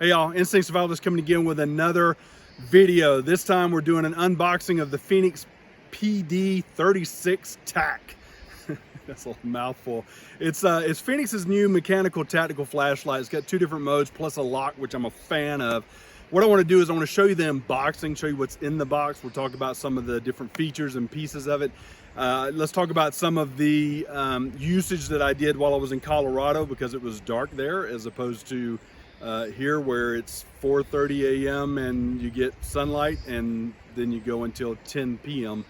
Hey y'all, Instinct Survivalist coming again with another video. This time we're doing an unboxing of the Fenix PD36 TAC. That's a mouthful. It's Fenix's new mechanical tactical flashlight. It's got two different modes plus a lock, which I'm a fan of. What I want to do is I want to show you the unboxing, show you what's in the box. We'll talk about some of the different features and pieces of it. Let's talk about some of the usage that I did while I was in Colorado, because it was dark there as opposed to here where it's 4:30 a.m. and you get sunlight, and then you go until 10 p.m.,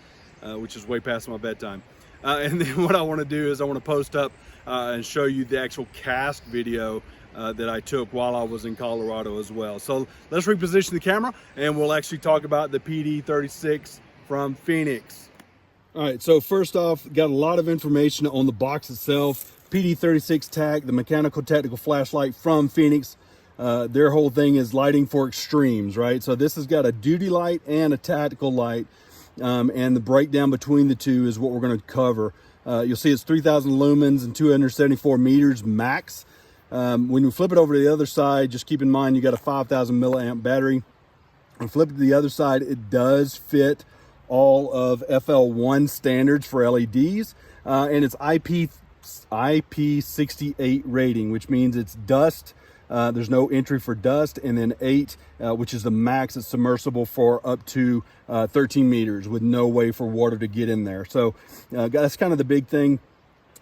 which is way past my bedtime. And then what I want to do is I want to post up and show you the actual cast video that I took while I was in Colorado as well. So let's reposition the camera and we'll actually talk about the PD36 from Fenix. All right, so first off, got a lot of information on the box itself. PD36 TAC, the mechanical tactical flashlight from Fenix. Their whole thing is lighting for extremes, right? So this has got a duty light and a tactical light, and the breakdown between the two is what we're going to cover. You'll see it's 3,000 lumens and 274 meters max. When you flip it over to the other side, just keep in mind you got a 5,000 milliamp battery. And flip it to the other side, it does fit all of FL1 standards for LEDs, and it's IP68 rating, which means it's dust. There's no entry for dust, and then 8, which is the max it's submersible for, up to 13 meters with no way for water to get in there. So that's kind of the big thing.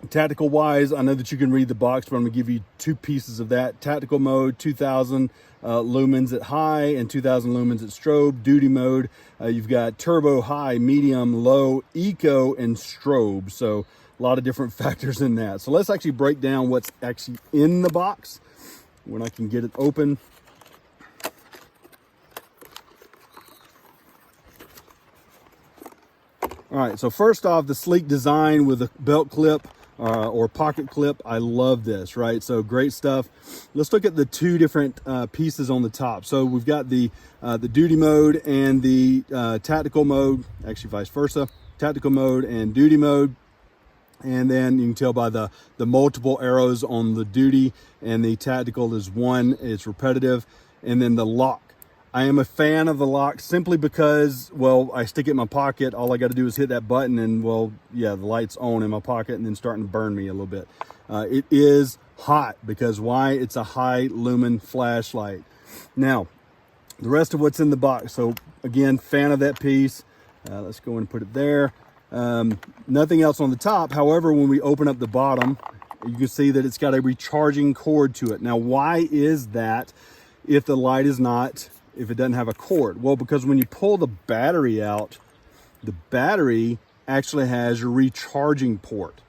Tactical wise, I know that you can read the box, but I'm gonna give you two pieces of that. Tactical mode, 2,000 lumens at high and 2,000 lumens at strobe. Duty mode, you've got turbo, high, medium, low, eco, and strobe. So a lot of different factors in that. So let's actually break down what's actually in the box when I can get it open. All right, so first off, the sleek design with a belt clip or pocket clip. I love this, right? So great stuff. Let's look at the two different pieces on the top. So we've got the duty mode and the tactical mode, actually vice versa, tactical mode and duty mode. And then you can tell by the multiple arrows on the duty, and the tactical is one, it's repetitive. And then the lock. I am a fan of the lock simply because, well, I stick it in my pocket. All I got to do is hit that button and, well, yeah, the light's on in my pocket and then starting to burn me a little bit. It is hot because why? It's a high lumen flashlight. Now, the rest of what's in the box. So again, fan of that piece. Let's go and put it there. Nothing else on the top. However, when we open up the bottom, you can see that it's got a recharging cord to it. Now, why is that if the light is not, if it doesn't have a cord? Well, because when you pull the battery out, the battery actually has your recharging port.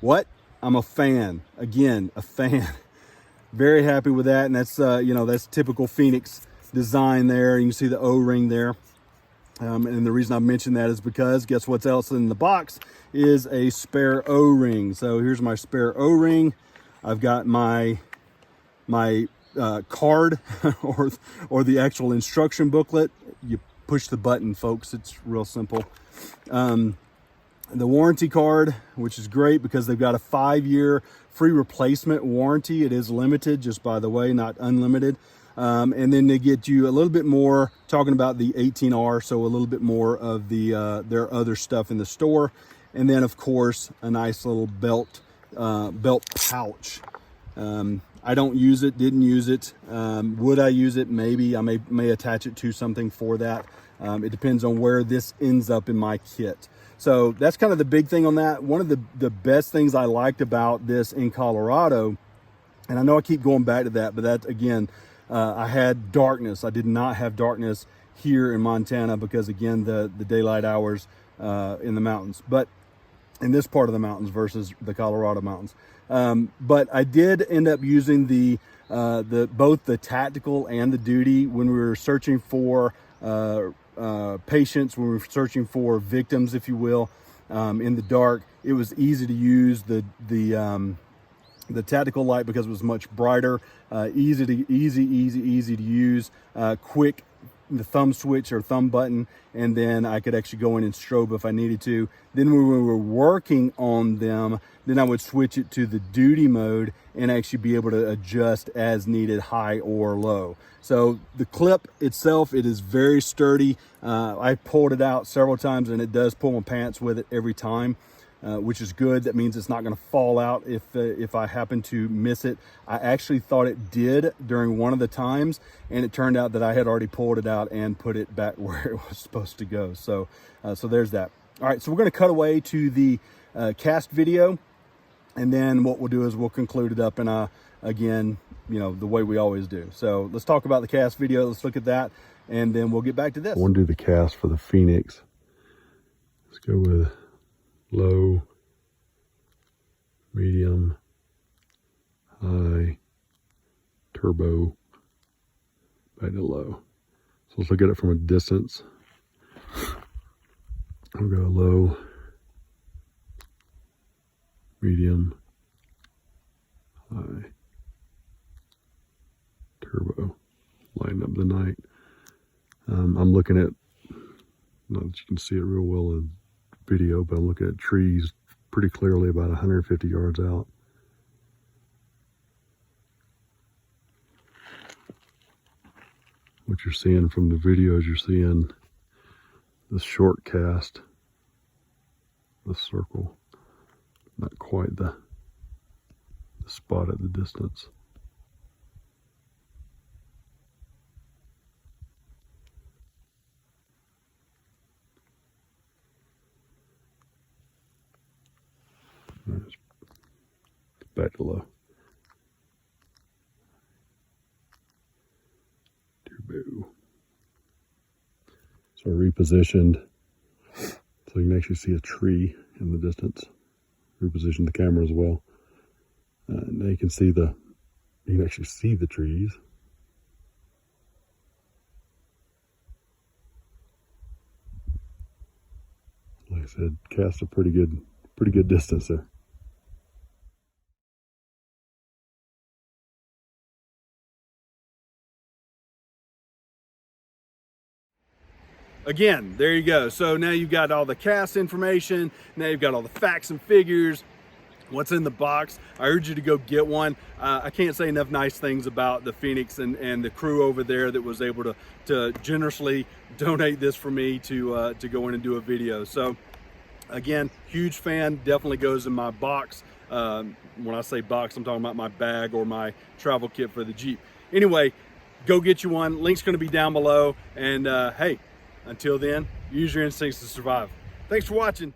What? I'm a fan. Again, a fan. Very happy with that. And that's, you know, that's typical Fenix design there. You can see the O-ring there. And the reason I mentioned that is because guess what's else in the box is a spare O-ring. So here's my spare O-ring. I've got my card or the actual instruction booklet. You push the button, folks. It's real simple. The warranty card, which is great because they've got a 5-year free replacement warranty. It is limited, just by the way, not unlimited. And then they get you a little bit more, talking about the 18R, so a little bit more of the their other stuff in the store. And then, of course, a nice little belt pouch. I don't use it, didn't use it. Would I use it? Maybe. I may attach it to something for that. It depends on where this ends up in my kit. So that's kind of the big thing on that. One of the best things I liked about this in Colorado, and I know I keep going back to that, but that, again, I had darkness. I did not have darkness here in Montana because, again, the daylight hours in the mountains, but in this part of the mountains versus the Colorado mountains. But I did end up using both the tactical and the duty when we were searching for patients, when we were searching for victims, if you will, in the dark. It was easy to use the tactical light because it was much brighter, easy to use, quick the thumb switch or thumb button, and then I could actually go in and strobe if I needed to. Then when we were working on them, then I would switch it to the duty mode and actually be able to adjust as needed, high or low. So the clip itself, it is very sturdy. I pulled it out several times and it does pull my pants with it every time. Which is good. That means it's not going to fall out if I happen to miss it. I actually thought it did during one of the times, and it turned out that I had already pulled it out and put it back where it was supposed to go. So there's that. All right, so we're going to cut away to the cast video, and then what we'll do is we'll conclude it up in again, you know, the way we always do. So let's talk about the cast video. Let's look at that, and then we'll get back to this. I want to do the cast for the Fenix. Let's go with low, medium, high, turbo, back to low. So let's look at it from a distance. I'll go low, medium, high, turbo, lighten up the night. I'm looking at, not that you can see it real well in video, but I'm looking at trees pretty clearly about 150 yards out. What you're seeing from the video is you're seeing this short cast, the circle, not quite the spot at the distance. Back to low. Turbo. So I repositioned so you can actually see a tree in the distance. Repositioned the camera as well. Now you can actually see the trees. Like I said, cast a pretty good distance there. Again, there you go. So now you've got all the cast information. Now you've got all the facts and figures. What's in the box. I urge you to go get one. I can't say enough nice things about the Fenix and the crew over there that was able to generously donate this for me to go in and do a video. So again, huge fan, definitely goes in my box. When I say box, I'm talking about my bag or my travel kit for the Jeep. Anyway, go get you one. Link's gonna be down below. And hey, until then, use your instincts to survive. Thanks for watching.